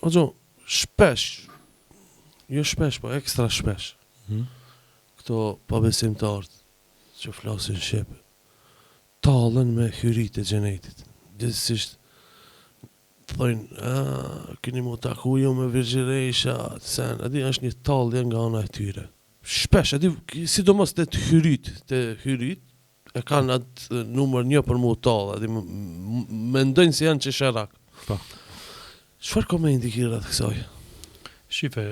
Ojo, shpesh, jo shpesh, po ekstra shpesh, këto pabesimtarët që flasin shqip, tallen me hyrit e xhenetit. Gjithsesi thonë, keni mu taku ju me Virgjiresha, sen, adi është një tallje nga ana e tyre. Shpesh, adi, sidomos të hyrit, e kanë atë numër 1 për mu tallë, adi, mendojnë se janë qesharak. Po. Çfarë komendi kira të kësaj? Shife,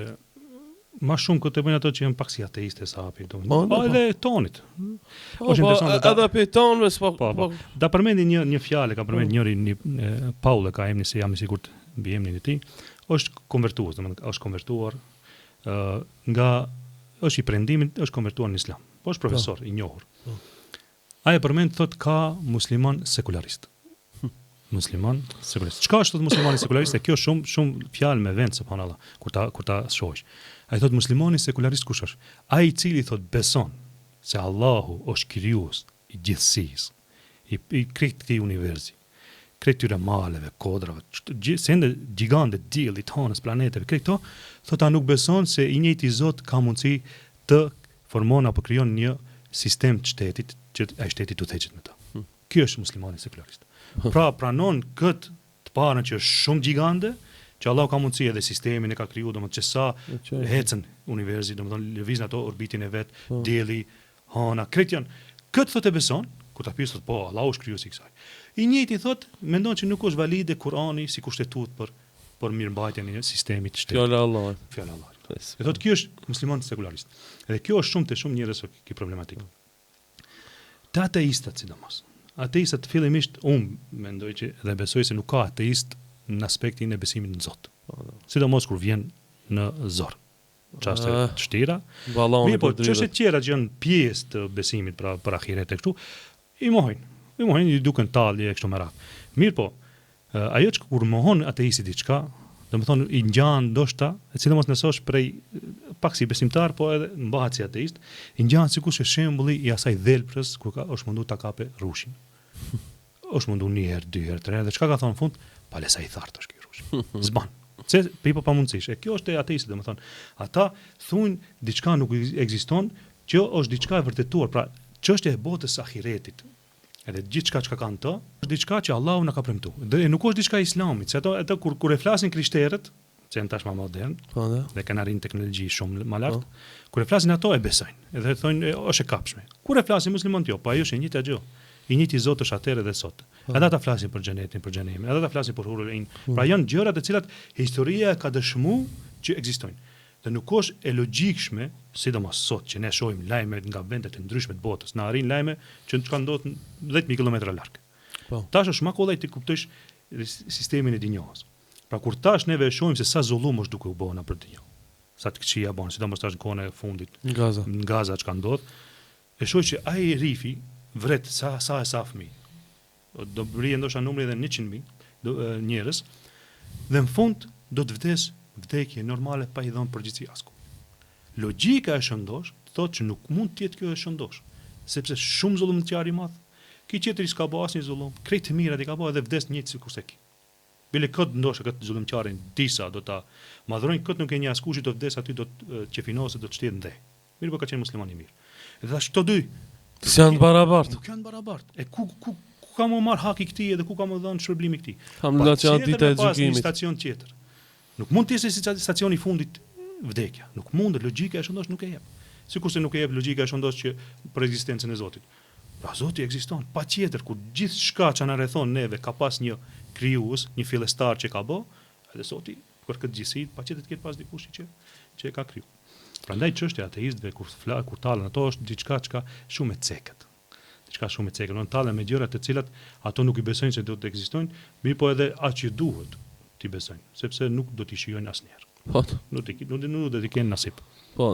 ma shumë këtë e bëjnë ato që janë pak si ateiste sa hapi. Edhe tonit. Edhe pe tonëve Po. Da përmendi një fjalë, ka përmendi njëri Paul ka emrin se jam i sigurt mbi emrin e tij, është konvertuar, domethënë është konvertuar nga është i prendimit, është konvertuar në Islam. Po është profesor i njohur. Ai e përmend thotë ka musliman sekularist. Musliman sekularist. Çka është thotë muslimani sekularist? Kjo është shumë fjalë me vend subhanallahu, kur ta shohësh. Ai thotë muslimani sekularist kush është? Ai i cili thotë beson se Allahu është krijues i gjithësisë, i krejt këtij universi, krejt tyre maleve, kodrave, sende gjigante, dielli, tonës, planeteve, krejt këto, thotë a nuk beson se i njëjti Zot ka mundësi të formon apo krijon një sistem të shtetit që ai shteti të udhëheqet me ta. Ky është muslimani sekularist. Pra pranon këtë të parën që është shumë gjigante, që Allah ka mundësi edhe sistemin e ka kriju, domethënë që sa hecën universi, domethënë lëvizin ato orbitin e vet, dielli, hana, krejt janë. Këtë thotë e beson, kur ta pyes thotë po, Allahu është krijuesi i kësaj. I njëjti thotë mendon që nuk është valide Kurani si kushtetut për mirëmbajtjen e sistemit të shtetit. Fjala e Allahut. Fjala e Allahut. E thotë ky është musliman sekularist. Edhe kjo është shumë njerëz që problematik. Të ateistat sidomos. Ateistat fillimisht mendoj që dhe besoj se nuk ka ateist në aspektin e besimit në Zot. Sidomos kur vjen në zor. Çaste të vështira. Po çështjet tjera që janë pjesë të besimit për ahiret e kështu, i mohojnë, i duken tallje kështu me radhë. Mirë po, ajo që kur mohon ateisti diçka, domethënë i ngjan ndoshta, sidomos nëse prej pak si besimtar, po edhe mbahet si ateist, i ngjan sikur është shembulli i asaj dhelprës kur është mundu ta kape rushin. Është mundu një herë, 2 herë, 3 herë, dhe çka ka thonë në fund? Palesa i thartë është ky rush. Zban. Se pipo pa mundësish. E kjo është e ateisti, domethënë. Ata thonë diçka nuk ekziston, që është diçka e vërtetuar. Pra, çështja e botës së ahiretit, edhe gjithçka që kanë të, është diçka që Allahu na ka premtuar. Dhe nuk është diçka e Islamit, se ato kur e flasin krishterët, që janë tashmë modern, dhe kanë arrin teknologji shumë më lart, kur e flasin ato e besojnë. Edhe thonë është e kapshme. Kur e flasin muslimanët jo, po ajo është e njëjta gjë. I njëjti Zot është atëherë dhe sot. Ata ta flasin për xhenetin, për xhenemin, ata ta flasin për hurul ein. Pra janë gjëra të cilat historia ka dëshmuar që ekzistojnë. Dhe nuk është e logjikshme, sidomos sot që ne shohim lajme nga vende të ndryshme të botës, na arrin lajme që çka ndodh 10.000 kilometra larg. Tash është më kollaj të kuptosh sistemin e dinjos. Pra kur tash neve shohim se sa zullum është duke u bërë nëpër dinjë. Sa të këqija bën, sidomos tash në kohën e fundit. Në Gaza çka ndodh, e shoh që ai rifi vret sa fëmijë. Do bërë ndoshta numri edhe 100.000 njerëz dhe në fund do të vdes vdekje normale pa i dhënë përgjegjësi asku. Logjika e shëndosh thotë që nuk mund të jetë kjo e shëndosh, sepse shumë zullumtjar i madh. Ki qetëri s'ka bërë asnjë zullum, krejt të mirat i ka bërë dhe vdes njëjtë sikur se ki. Bile këtë ndoshta këtë zullumtjarin disa do ta madhrojnë, këtë nuk e një askush do vdes aty do të qefinose, do të shtet ndej. Mirë po ka qenë musliman i mirë. Dhe tash këto dy janë barabartë. Nuk janë barabartë. E ku ka më marr hak i këtij dhe ku ka më dhënë shpërblimi i këtij? Alhamdulillah që ditë e gjykimit. Stacion tjetër. Nuk mund të jetë si stacioni i fundit vdekja. Nuk mund, logjika e shëndosh nuk e jep. Sikurse nuk e jep logjika e shëndosh që për ekzistencën e Zotit. Pra Zoti ekziston, patjetër kur gjithçka që na rrethon neve ka pas një krijues, një fillestar që ka bë, edhe Zoti për këtë gjithësi patjetër të ketë pas dikush që e ka kriju. Prandaj çështja e ateistëve kur tallen ato është diçka çka shumë e cekët. Diçka shumë e cekët, do të tallen me gjëra të cilat ato nuk i besojnë se do të ekzistojnë, mirë po edhe aq që duhet ti besojnë, sepse nuk do t'i shijojnë asnjëherë. Po. Nuk do t'i kenë nasip. Po.